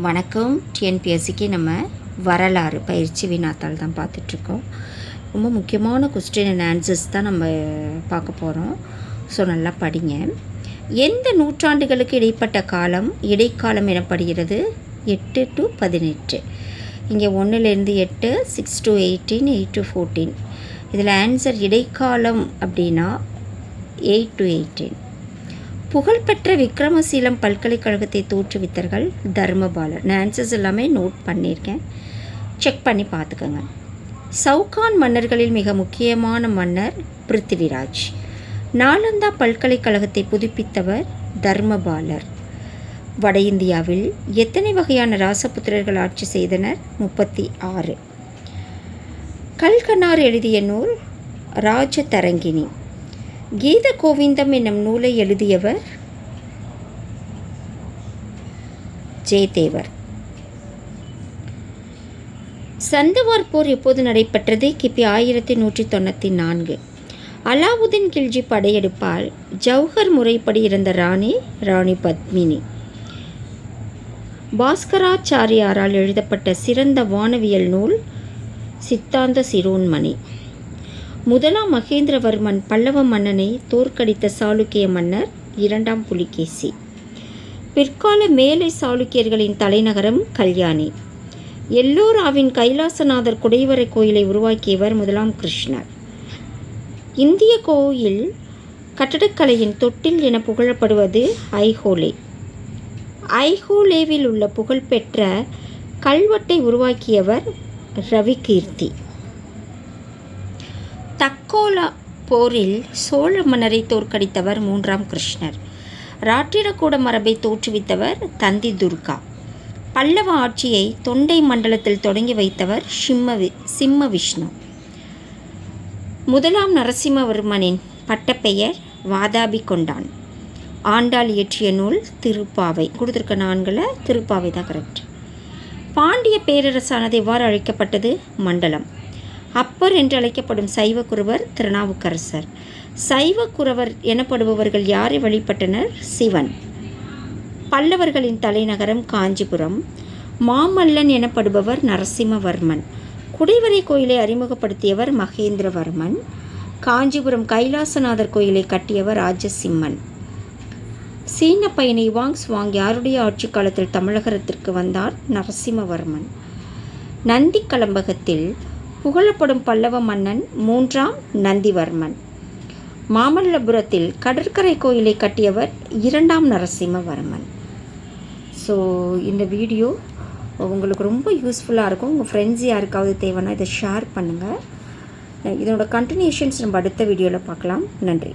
வணக்கம். டிஎன்பிஎஸ்சிக்கு நம்ம வரலாறு பயிற்சி வினாத்தாள் தான் பார்த்துட்ருக்கோம். ரொம்ப முக்கியமான கொஸ்டின் அண்ட் ஆன்சர்ஸ் தான் நம்ம பார்க்க போகிறோம். ஸோ நல்லா படிங்க. எந்த நூற்றாண்டுகளுக்கு இடைப்பட்ட காலம் இடைக்காலம் எனப்படுகிறது? 8 to 18. இங்கே 1லேருந்து 8, 6 to 18, 8 to 14. இதில் ஆன்சர் இடைக்காலம் அப்படின்னா 8 to 18. புகழ்பெற்ற விக்ரமசீலம் பல்கலைக்கழகத்தை தோற்றுவித்தர்கள் தர்மபாலர். நான் ஆன்சர்ஸ் எல்லாமே நோட் பண்ணியிருக்கேன், செக் பண்ணி பார்த்துக்கோங்க. சவுகான் மன்னர்களில் மிக முக்கியமான மன்னர் பிருத்திவிராஜ். நாலந்தா பல்கலைக்கழகத்தை புதுப்பித்தவர் தர்மபாலர். வட இந்தியாவில் எத்தனை வகையான ராசபுத்திரர்கள் ஆட்சி செய்தனர்? 36. கல்கனார் எழுதிய நூல் ராஜதரங்கிணி. கீத கோவிந்தம் என்னும் நூலை எழுதியவர் ஜெயதேவர். சந்தவார் போர் எப்போது நடைபெற்றது? கிபி 1194. அலாவுதீன் கில்ஜி படையெடுப்பால் ஜௌஹர் முறைப்படி இருந்த ராணி பத்மினி. பாஸ்கராச்சாரியாரால் எழுதப்பட்ட சிறந்த வானவியல் நூல் சித்தாந்த சிரோன்மணி. முதலாம் மகேந்திரவர்மன் பல்லவ மன்னனை தோற்கடித்த சாளுக்கிய மன்னர் 2ஆம் புலிகேசி. பிற்கால மேலை சாளுக்கியர்களின் தலைநகரம் கல்யாணி. எல்லோராவின் கைலாசநாதர் குடைவரை கோயிலை உருவாக்கியவர் முதலாம் கிருஷ்ணர். இந்திய கோயில் கட்டடக்கலையின் தொட்டில் என புகழப்படுவது ஐஹோலே. ஐஹோலேவில் உள்ள புகழ்பெற்ற கல்வெட்டை உருவாக்கியவர் ரவிகீர்த்தி. தக்கோலா போரில் சோழ மன்னரை தோற்கடித்தவர் 3ஆம் கிருஷ்ணர். ராட்டிரகூட மரபை தோற்றுவித்தவர் தந்தி துர்கா. பல்லவ ஆட்சியை தொண்டை மண்டலத்தில் தொடங்கி வைத்தவர் சிம்ம விஷ்ணு. முதலாம் நரசிம்மவர்மனின் பட்டப்பெயர் வாதாபி கொண்டான். ஆண்டாள் இயற்றிய நூல் திருப்பாவை. கொடுத்துருக்க நான்கில் திருப்பாவை தான் கரெக்ட். பாண்டிய பேரரசானது எவ்வாறு அழைக்கப்பட்டது? மண்டலம். அப்பர் என்று அழைக்கப்படும் சைவக்குறவர் திருநாவுக்கரசர். சைவக்குறவர் எனப்படுபவர்கள் யாரை வழிபட்டனர்? சிவன். பல்லவர்களின் தலைநகரம் காஞ்சிபுரம். மாமல்லன் எனப்படுபவர் நரசிம்மவர்மன். குடைவரை கோயிலை அறிமுகப்படுத்தியவர் மகேந்திரவர்மன். காஞ்சிபுரம் கைலாசநாதர் கோயிலை கட்டியவர் ராஜசிம்மன். சீன பயணி வாங் யாருடைய ஆட்சி காலத்தில் தமிழகத்திற்கு வந்தார்? நரசிம்மவர்மன். நந்தி கலம்பகத்தில் புகழப்படும் பல்லவ மன்னன் 3ஆம் நந்திவர்மன். மாமல்லபுரத்தில் கடற்கரை கோயிலை கட்டியவர் 2ஆம் நரசிம்மவர்மன். ஸோ இந்த வீடியோ உங்களுக்கு ரொம்ப யூஸ்ஃபுல்லாக இருக்கும். உங்கள் ஃப்ரெண்ட்ஸ் யாருக்காவது தேவைன்னா இதை ஷேர் பண்ணுங்கள். இதனோட கண்டினியூஷன்ஸ் நம்ம அடுத்த வீடியோவில் பார்க்கலாம். நன்றி.